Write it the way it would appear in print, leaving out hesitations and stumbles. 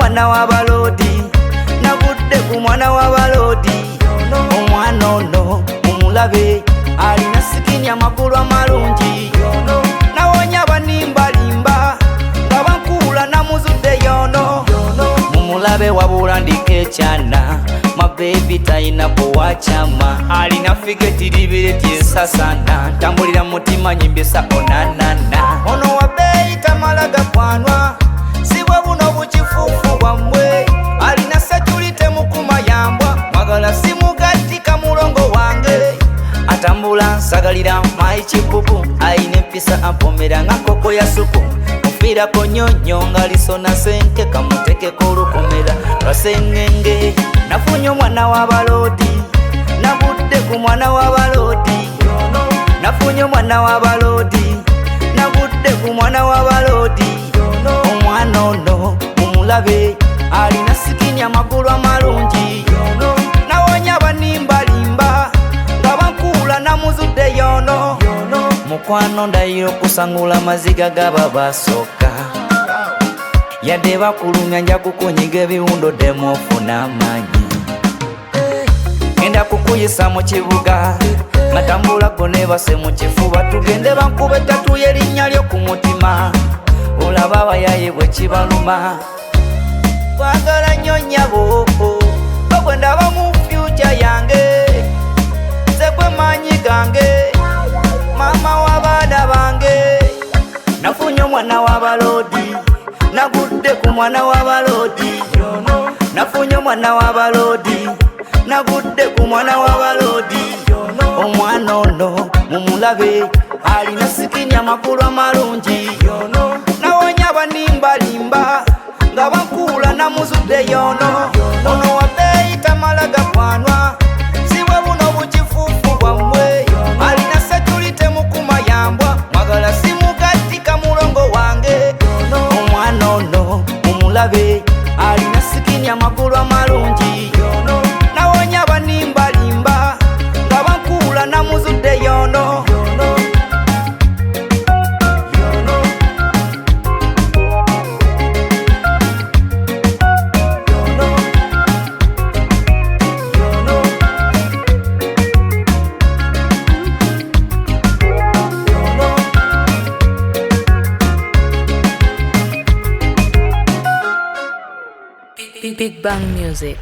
mwana wa balodi, nagudde ku mwana wa balodi. Omwana ono mumulabe alina sikini amakulu amalungi. Nawonya banimbalimba nga bankuula namuzudde yono. Mumulabe wabula ndiko ekyana, my baby tayina bwewachama. Alina figeti libire tyensasana, tambulira mutima nyimbisa onanana. Ono wabeeyi tamala gakwanwa, sibwe buno bukifuufu bwammwe. Alina security mukumayambwa, mwagala simugattika mulongo wange. Atambula nsagalira mayi kibubu, ayina empisa ampomera nga nkoko ya supu. Mufiirako nyonyo nga lisona senke, kamutekeko olukomera lwasengenge. Nafunye omwana wa balodi, nagudde ku mwana wa balodi. Nafunye omwana wa balodi, nagudde ku mwana wa balodi. Omwana ono mumulabe alina sikini amakulu amalungi. Nawonya banimbalimba nga bankuula namuzudde yono. Mukwano ndayira okusangula maziga gaba basooka, yadde bakulumya nja kukunyiga ebiwundo ddemu ofuna amaanyi. Ngenda kukuyisa mu kibuga, matambula go nebase mu kifuba. Tugende bankube tatu y'erinnya lyo ku mutima, olaba abayaye bwe kibaluma. Kwagala nnyo nnyabo bagwe ndaba mu future yange, nze gwe maanyi gange, mama w'abaana bange. Nafunye omwana wa balodi, nagudde ku mwana wa balodi. Nafunye omwana wa balodi, nagudde ku mwana wa balodi. Omwana ono mumulabe alina sikini amakulu amalungi. Nawonya banimbalimba nga bankuula namuzudde yono. Ono wabeeyi tamala gakwanwa, sibwe buno bukifuufu bwammwe. Alina security mukumayambwa, mwagala simugattika mulongo wange. Omwana ono mumulabe alina sikini amakulu amalungi. Nawonya banimbalimba nga bankuula namuzudde yono. Big Bang Music.